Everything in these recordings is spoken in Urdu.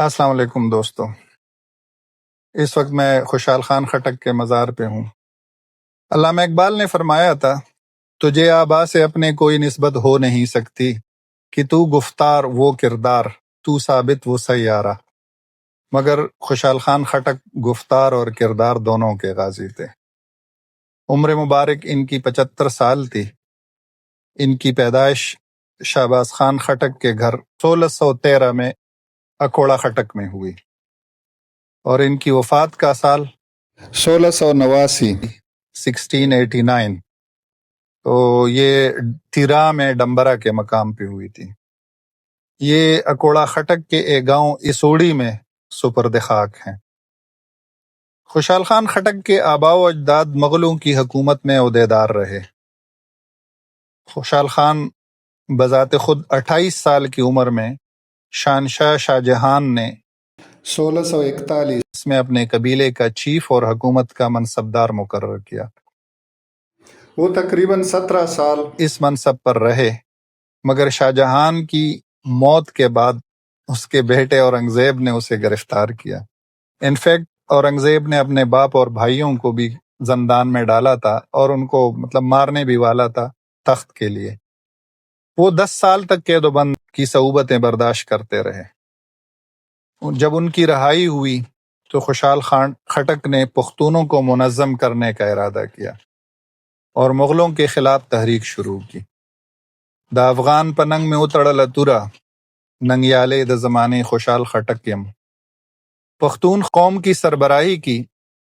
السلام علیکم دوستو، اس وقت میں خوشحال خان خٹک کے مزار پہ ہوں۔ علامہ اقبال نے فرمایا تھا، تجھے آبا سے اپنے کوئی نسبت ہو نہیں سکتی کہ تو گفتار وہ کردار، تو ثابت وہ سیارہ۔ مگر خوشحال خان خٹک گفتار اور کردار دونوں کے غازی تھے۔ عمر مبارک ان کی 75 سال تھی۔ ان کی پیدائش شہباز خان خٹک کے گھر 1613 میں اکوڑا خٹک میں ہوئی اور ان کی وفات کا سال 1689 1689۔ تو یہ تیرا میں ڈمبرا کے مقام پہ ہوئی تھی۔ یہ اکوڑا خٹک کے ایک گاؤں اسوڑی میں سپرد خاک ہیں۔ خوشحال خان خٹک کے آباء و اجداد مغلوں کی حکومت میں عہدیدار رہے۔ خوشحال خان بذات خود 28 سال کی عمر میں شہنشاہ شاہ جہان نے 1641 میں اپنے قبیلے کا چیف اور حکومت کا منصبدار مقرر کیا۔ وہ تقریباً 17 سال اس منصب پر رہے، مگر شاہ جہان کی موت کے بعد اس کے بیٹے اورنگزیب نے اسے گرفتار کیا۔ انفیکٹ اورنگزیب نے اپنے باپ اور بھائیوں کو بھی زندان میں ڈالا تھا اور ان کو مارنے بھی والا تھا تخت کے لیے۔ وہ 10 سال تک قید و بند کی صعوبتیں برداشت کرتے رہے۔ جب ان کی رہائی ہوئی تو خوشحال خان خٹک نے پختونوں کو منظم کرنے کا ارادہ کیا اور مغلوں کے خلاف تحریک شروع کی۔ دا افغان پننگ میں اترل تورا ننگیالے دا زمانے خوشحال خٹک یم۔ پختون قوم کی سربراہی کی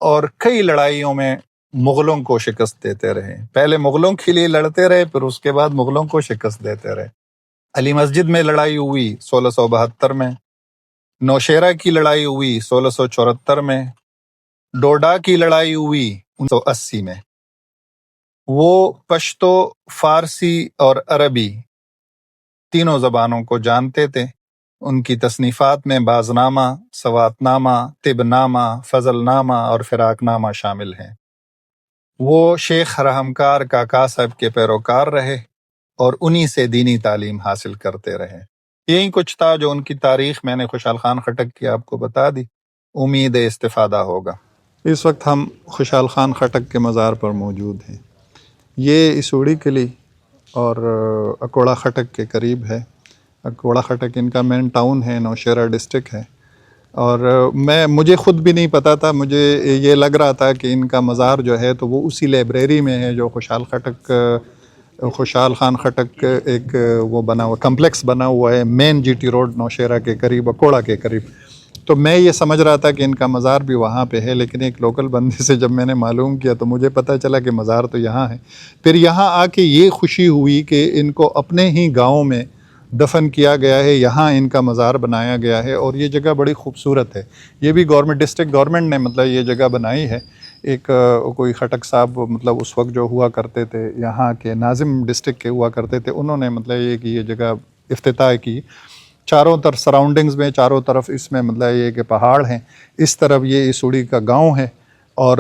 اور کئی لڑائیوں میں مغلوں کو شکست دیتے رہے۔ پہلے مغلوں کے لیے لڑتے رہے، پھر اس کے بعد مغلوں کو شکست دیتے رہے۔ علی مسجد میں لڑائی ہوئی 1672 میں، نوشیرہ کی لڑائی ہوئی 1674 میں، ڈوڈا کی لڑائی ہوئی 1980 میں۔ وہ پشتو، فارسی اور عربی تینوں زبانوں کو جانتے تھے۔ ان کی تصنیفات میں بازنامہ، سواتنامہ، طب نامہ، فضل نامہ اور فراق نامہ شامل ہیں۔ وہ شیخ رحمکار کاکا صاحب کے پیروکار رہے اور انہی سے دینی تعلیم حاصل کرتے رہے۔ یہی کچھ تھا جو ان کی تاریخ میں نے خوشحال خان خٹک کی آپ کو بتا دی۔ امید استفادہ ہوگا۔ اس وقت ہم خوشحال خان خٹک کے مزار پر موجود ہیں۔ یہ اسوڑی قلعہ اور اکوڑا خٹک کے قریب ہے۔ اکوڑا خٹک ان کا مین ٹاؤن ہے، نوشیرہ ڈسٹرکٹ ہے۔ اور مجھے خود بھی نہیں پتا تھا، مجھے یہ لگ رہا تھا کہ ان کا مزار جو ہے تو وہ اسی لائبریری میں ہے جو خوشحال خان خٹک ایک وہ بنا ہوا کمپلیکس بنا ہوا ہے مین جی ٹی روڈ نوشیرہ کے قریب، اکوڑا کے قریب۔ تو میں یہ سمجھ رہا تھا کہ ان کا مزار بھی وہاں پہ ہے، لیکن ایک لوکل بندے سے جب میں نے معلوم کیا تو مجھے پتہ چلا کہ مزار تو یہاں ہے۔ پھر یہاں آ کے یہ خوشی ہوئی کہ ان کو اپنے ہی گاؤں میں دفن کیا گیا ہے، یہاں ان کا مزار بنایا گیا ہے اور یہ جگہ بڑی خوبصورت ہے۔ یہ بھی ڈسٹرکٹ گورنمنٹ نے یہ جگہ بنائی ہے۔ ایک کوئی خٹک صاحب اس وقت جو ہوا کرتے تھے یہاں کے ناظم ڈسٹرکٹ کے ہوا کرتے تھے، انہوں نے یہ کہ یہ جگہ افتتاح کی۔ چاروں طرف سراؤنڈنگز میں چاروں طرف اس میں یہ کہ پہاڑ ہیں، اس طرف یہ اسوڑی کا گاؤں ہے اور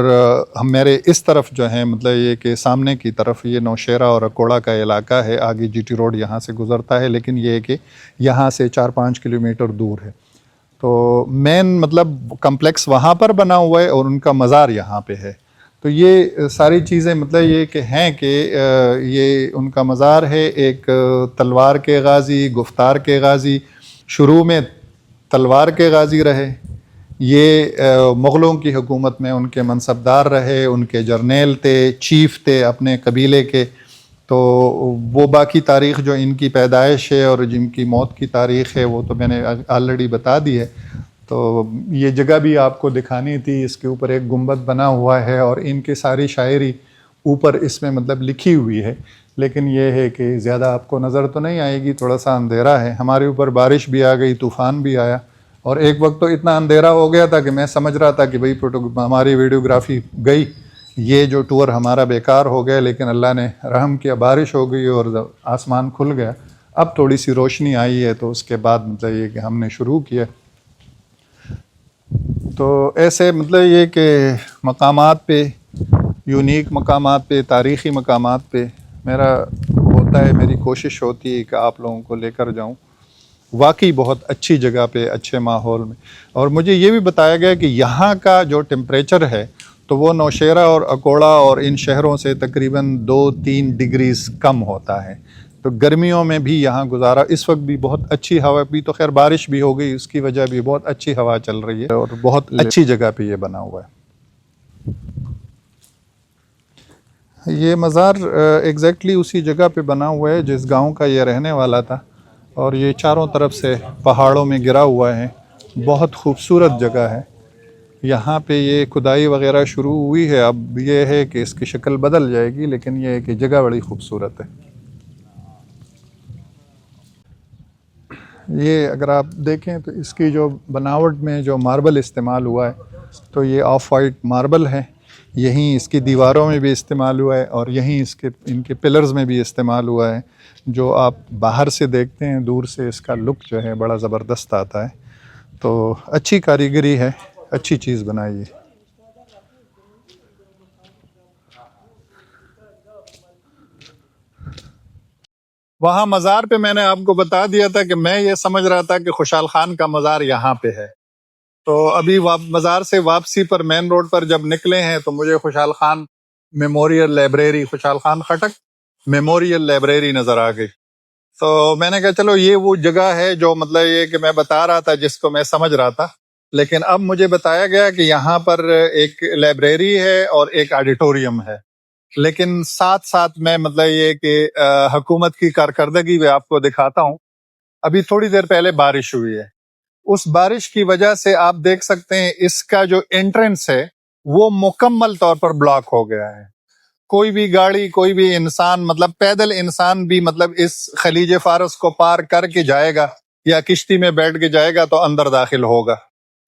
میرے اس طرف جو ہے یہ کہ سامنے کی طرف یہ نوشیرہ اور اکوڑا کا علاقہ ہے۔ آگے جی ٹی روڈ یہاں سے گزرتا ہے، لیکن یہ کہ یہاں سے 4-5 کلومیٹر دور ہے۔ تو مین کمپلیکس وہاں پر بنا ہوا ہے اور ان کا مزار یہاں پہ ہے۔ تو یہ ساری چیزیں یہ کہ ہیں کہ یہ ان کا مزار ہے۔ ایک تلوار کے غازی، گفتار کے غازی، شروع میں تلوار کے غازی رہے۔ یہ مغلوں کی حکومت میں ان کے منصبدار رہے، ان کے جرنیل تھے، چیف تھے اپنے قبیلے کے۔ تو وہ باقی تاریخ جو ان کی پیدائش ہے اور جن کی موت کی تاریخ ہے وہ تو میں نے آلریڈی بتا دی ہے۔ تو یہ جگہ بھی آپ کو دکھانی تھی۔ اس کے اوپر ایک گنبد بنا ہوا ہے اور ان کی ساری شاعری اوپر اس میں لکھی ہوئی ہے، لیکن یہ ہے کہ زیادہ آپ کو نظر تو نہیں آئے گی، تھوڑا سا اندھیرا ہے۔ ہمارے اوپر بارش بھی آ گئی، طوفان بھی آیا اور ایک وقت تو اتنا اندھیرا ہو گیا تھا کہ میں سمجھ رہا تھا کہ ہماری ویڈیوگرافی گئی، یہ جو ٹور ہمارا بیکار ہو گیا، لیکن اللہ نے رحم کیا، بارش ہو گئی اور آسمان کھل گیا۔ اب تھوڑی سی روشنی آئی ہے تو اس کے بعد یہ کہ ہم نے شروع کیا۔ تو ایسے یہ کہ مقامات پہ، یونیک مقامات پہ، تاریخی مقامات پہ میرا ہوتا ہے، میری کوشش ہوتی ہے کہ آپ لوگوں کو لے کر جاؤں۔ واقعی بہت اچھی جگہ پہ اچھے ماحول میں. اور مجھے یہ بھی بتایا گیا کہ یہاں کا جو ٹمپریچر ہے تو وہ نوشیرہ اور اکوڑا اور ان شہروں سے تقریباً 2-3 ڈگریز کم ہوتا ہے. تو گرمیوں میں بھی یہاں گزارا. اس وقت بھی بہت اچھی ہوا بھی، تو خیر بارش بھی ہو گئی، اس کی وجہ بھی بہت اچھی ہوا چل رہی ہے اور بہت اچھی جگہ پہ یہ بنا ہوا ہے. یہ مزار ایگزیکٹلی اسی جگہ پہ بنا ہوا ہے جس گاؤں کا یہ رہنے والا تھا، اور یہ چاروں طرف سے پہاڑوں میں گرا ہوا ہے. بہت خوبصورت جگہ ہے. یہاں پہ یہ کھدائی وغیرہ شروع ہوئی ہے، اب یہ ہے کہ اس کی شکل بدل جائے گی، لیکن یہ ہے کہ جگہ بڑی خوبصورت ہے. یہ اگر آپ دیکھیں تو اس کی جو بناوٹ میں جو ماربل استعمال ہوا ہے تو یہ آف وائٹ ماربل ہے. یہیں اس کی دیواروں میں بھی استعمال ہوا ہے، اور یہیں ان کے پلرز میں بھی استعمال ہوا ہے. جو آپ باہر سے دیکھتے ہیں دور سے، اس کا لک جو ہے بڑا زبردست آتا ہے. تو اچھی کاریگری ہے، اچھی چیز بنائی ہے. وہاں مزار پہ میں نے آپ کو بتا دیا تھا کہ میں یہ سمجھ رہا تھا کہ خوشحال خان کا مزار یہاں پہ ہے. تو ابھی مزار سے واپسی پر مین روڈ پر جب نکلے ہیں تو مجھے Khushal Khan memorial library, Khushal Khan Khattak memorial library نظر آ گئی. تو میں نے کہا چلو یہ وہ جگہ ہے جو مطلب یہ کہ میں بتا رہا تھا جس کو میں سمجھ رہا تھا. لیکن اب مجھے بتایا گیا کہ یہاں پر ایک لائبریری ہے اور ایک آڈیٹوریم ہے. لیکن ساتھ ساتھ میں مطلب یہ کہ حکومت کی کارکردگی میں آپ کو دکھاتا ہوں. ابھی تھوڑی دیر پہلے بارش ہوئی ہے. اس بارش کی وجہ سے آپ دیکھ سکتے ہیں اس کا جو انٹرنس ہے وہ مکمل طور پر بلاک ہو گیا ہے. کوئی بھی گاڑی، کوئی بھی انسان، مطلب پیدل انسان بھی مطلب اس خلیج فارس کو پار کر کے جائے گا یا کشتی میں بیٹھ کے جائے گا تو اندر داخل ہوگا.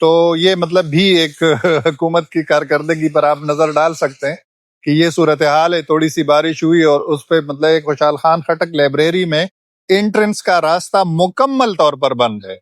تو یہ مطلب بھی ایک حکومت کی کارکردگی پر آپ نظر ڈال سکتے ہیں کہ یہ صورتحال ہے. تھوڑی سی بارش ہوئی اور اس پہ مطلب ایک خوشحال خان خٹک لائبریری میں انٹرنس کا راستہ مکمل طور پر بند ہے.